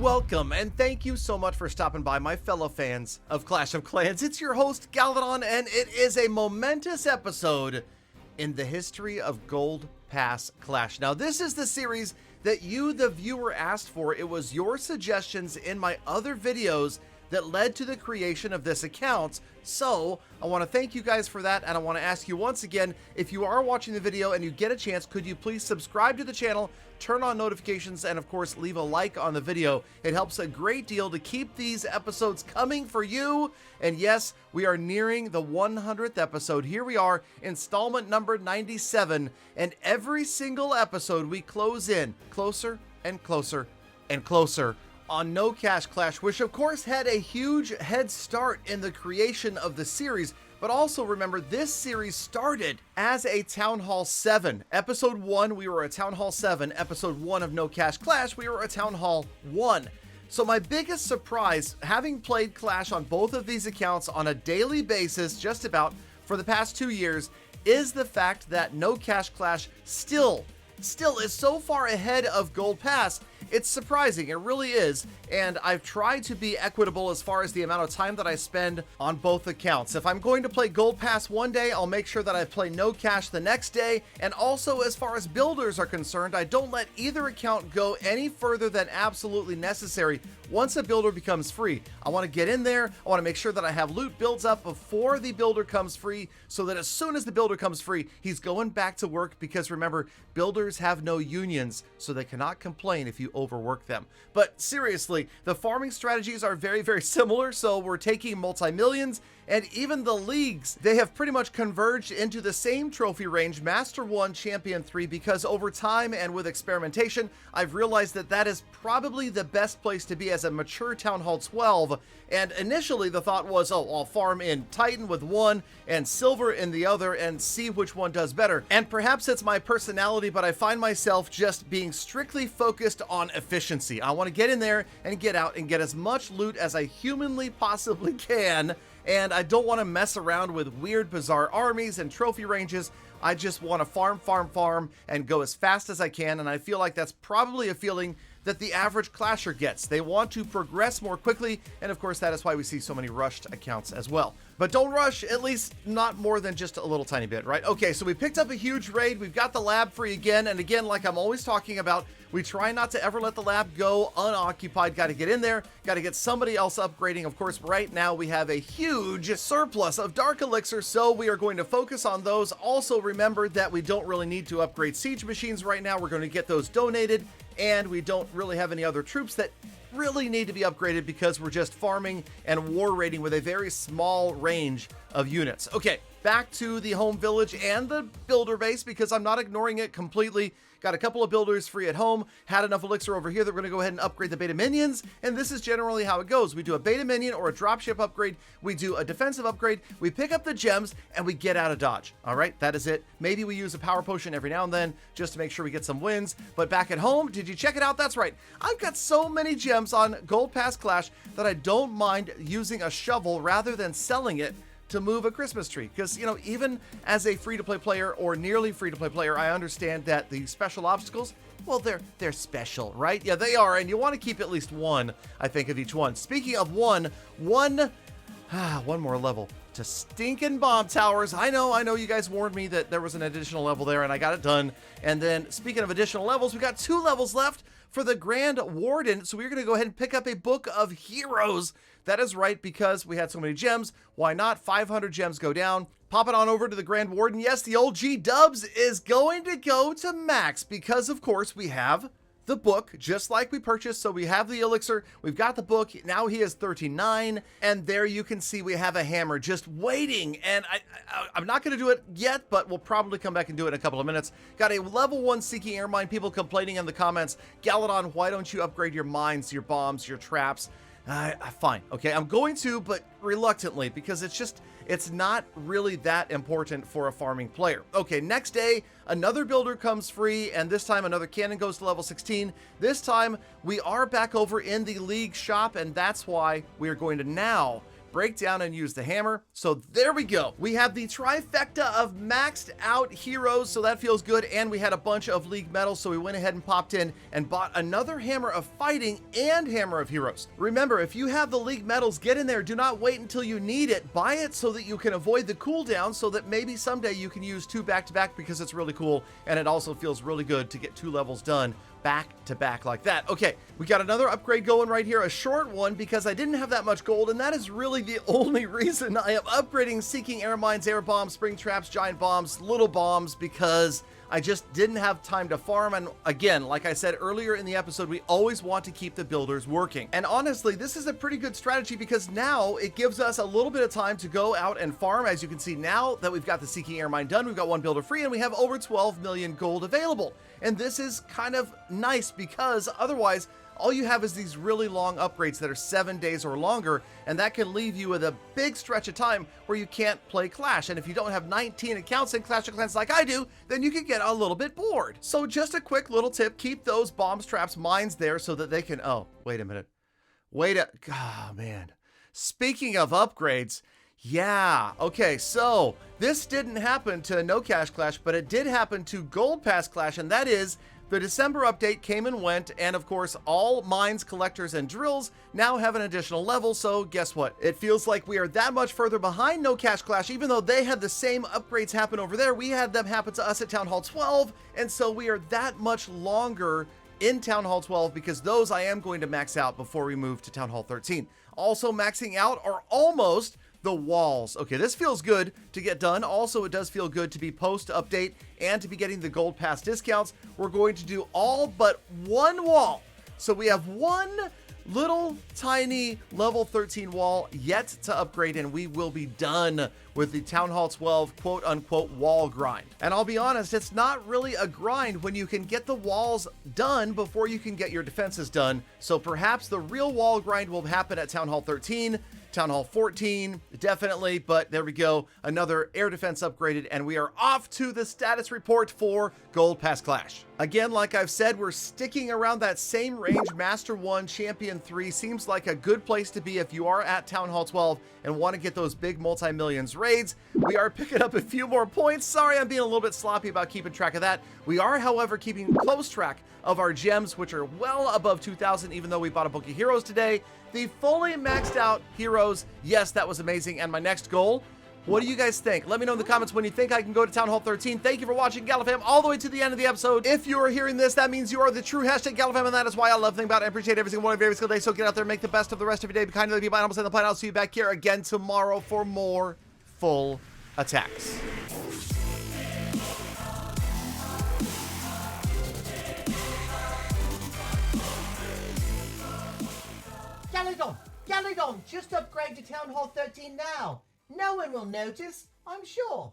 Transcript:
welcome, and thank you so much for stopping by, my fellow fans of Clash of Clans. It's your host, Galadon, and it is a momentous episode in the history of Gold Pass Clash. Now, this is the series that you, the viewer, asked for. It was your suggestions in my other videos that led to the creation of this account. So I want to thank you guys for that, and I want to ask you once again, if you are watching the video and you get a chance, could you please subscribe to the channel, turn on notifications, and of course leave a like on the video. It helps a great deal to keep these episodes coming for you. And yes, we are nearing the 100th episode. Here we are, installment number 97, and every single episode we close in closer and closer and closer on No Cash Clash, which of course had a huge head start in the creation of the series. But also remember, this series started as a Town Hall 7. Episode 1, we were a Town Hall 7. Episode 1 of No Cash Clash, we were a Town Hall 1. So my biggest surprise, having played Clash on both of these accounts on a daily basis, just about for the past 2 years, is the fact that No Cash Clash still is so far ahead of Gold Pass. It's surprising, it really is, and I've tried to be equitable as far as the amount of time that I spend on both accounts. If I'm going to play Gold Pass one day, I'll make sure that I play No Cash the next day, and also as far as builders are concerned, I don't let either account go any further than absolutely necessary. Once a builder becomes free, I want to get in there, I want to make sure that I have loot builds up before the builder comes free, so that as soon as the builder comes free, he's going back to work, because remember, builders have no unions, so they cannot complain if you overwork them. But seriously, the farming strategies are very, very similar, so we're taking multi-millions, and even the leagues, they have pretty much converged into the same trophy range, Master 1, Champion 3, because over time and with experimentation, I've realized that that is probably the best place to be as a mature Town Hall 12. And initially the thought was, oh, I'll farm in Titan with one and Silver in the other and see which one does better. And perhaps it's my personality, but I find myself just being strictly focused on efficiency. I want to get in there and get out and get as much loot as I humanly possibly can. And I don't want to mess around with weird, bizarre armies and trophy ranges. I just want to farm, and go as fast as I can. And I feel like that's probably a feeling that the average Clasher gets. They want to progress more quickly, and of course that is why we see so many rushed accounts as well. But don't rush, at least not more than just a little tiny bit, right? Okay, so we picked up a huge raid. We've got the lab free again, and again, like I'm always talking about, we try not to ever let the lab go unoccupied. Got to get in there, got to get somebody else upgrading. Of course, right now we have a huge surplus of Dark Elixir, so we are going to focus on those. Also, remember that we don't really need to upgrade siege machines right now. We're going to get those donated, and we don't really have any other troops that really need to be upgraded because we're just farming and war raiding with a very small range of units. Okay, back to the home village and the builder base, because I'm not ignoring it completely. Got a couple of builders free at home, had enough elixir over here that we're going to go ahead and upgrade the beta minions, and this is generally how it goes. We do a beta minion or a dropship upgrade, we do a defensive upgrade, we pick up the gems, and we get out of dodge. All right, that is it. Maybe we use a power potion every now and then just to make sure we get some wins, but back at home, did you check it out? That's right. I've got so many gems on Gold Pass Clash that I don't mind using a shovel rather than selling it to move a Christmas tree, because, you know, even as a free-to-play player or nearly free-to-play player, I understand that the special obstacles, well, they're special, right? Yeah, they are, and you want to keep at least one, I think, of each one. Speaking of one more level to stinking bomb towers. I know you guys warned me that there was an additional level there, and I got it done. And then, speaking of additional levels, we got 2 levels left for the Grand Warden, so we're going to go ahead and pick up a Book of Heroes. That is right, because we had so many gems. Why not? 500 gems go down. Pop it on over to the Grand Warden. Yes, the old G-Dubs is going to go to max, because of course we have the book, just like we purchased. So we have the elixir, we've got the book, now he is 39, and there you can see we have a hammer just waiting, and I'm not going to do it yet, but we'll probably come back and do it in a couple of minutes. Got a level 1 Seeking Air Mine, people complaining in the comments, Galadon, why don't you upgrade your mines, your bombs, your traps? Fine, okay, I'm going to, but reluctantly, because it's not really that important for a farming player. Okay, next day, another builder comes free, and this time another cannon goes to level 16. This time, we are back over in the league shop, and that's why we are going to now break down and use the hammer. So there we go. We have the trifecta of maxed out heroes, so that feels good. And we had a bunch of League medals, so we went ahead and popped in and bought another Hammer of Fighting and Hammer of Heroes. Remember, if you have the League medals, get in there. Do not wait until you need it. Buy it so that you can avoid the cooldown, so that maybe someday you can use 2 back-to-back, because it's really cool, and it also feels really good to get 2 levels done back to back like that. Okay, we got another upgrade going right here, a short one, because I didn't have that much gold, and that is really the only reason I am upgrading Seeking Air Mines, Air Bombs, Spring Traps, Giant Bombs, Little Bombs, because I just didn't have time to farm. And again, like I said earlier in the episode, we always want to keep the builders working. And honestly, this is a pretty good strategy, because now it gives us a little bit of time to go out and farm. As you can see, now that we've got the Seeking Air Mine done, we've got 1 builder free, and we have over 12 million gold available. And this is kind of nice, because otherwise all you have is these really long upgrades that are 7 days or longer, and that can leave you with a big stretch of time where you can't play Clash. And if you don't have 19 accounts in Clash of Clans like I do, then you can get a little bit bored. So just a quick little tip, keep those bombs, traps, mines there so that they can, oh, wait a minute. Oh man. Speaking of upgrades, yeah, okay, so this didn't happen to No Cash Clash, but it did happen to Gold Pass Clash, and that is the December update came and went, and of course, all mines, collectors, and drills now have an additional level, so guess what? It feels like we are that much further behind No Cash Clash. Even though they had the same upgrades happen over there, we had them happen to us at Town Hall 12, and so we are that much longer in Town Hall 12, because those I am going to max out before we move to Town Hall 13. Also maxing out are almost the walls. Okay, this feels good to get done. Also, it does feel good to be post-update and to be getting the Gold Pass discounts. We're going to do all but 1 wall. So we have 1 little tiny level 13 wall yet to upgrade, and we will be done with the Town Hall 12 quote-unquote wall grind. And I'll be honest, it's not really a grind when you can get the walls done before you can get your defenses done. So perhaps the real wall grind will happen at Town Hall 13, Town Hall 14, definitely, but there we go. Another air defense upgraded, and we are off to the status report for Gold Pass Clash. Again, like I've said, we're sticking around that same range. Master 1, Champion 3 seems like a good place to be if you are at Town Hall 12 and want to get those big multi-millions raids. We are picking up a few more points. Sorry, I'm being a little bit sloppy about keeping track of that. We are, however, keeping close track of our gems, which are well above 2,000, even though we bought a book of heroes today. The fully maxed out heroes, yes, that was amazing. And my next goal, what do you guys think? Let me know in the comments when you think I can go to Town Hall 13. Thank you for watching Galafam all the way to the end of the episode. If you are hearing this, that means you are the true hashtag Galafam, and that is why I love thinking about it. I appreciate every single one of you every single day. So get out there and make the best of the rest of your day. Be kind to the people, and I'm the plan. I'll see you back here again tomorrow for more full attacks. Galadon, just upgrade to Town Hall 13 now. No one will notice, I'm sure.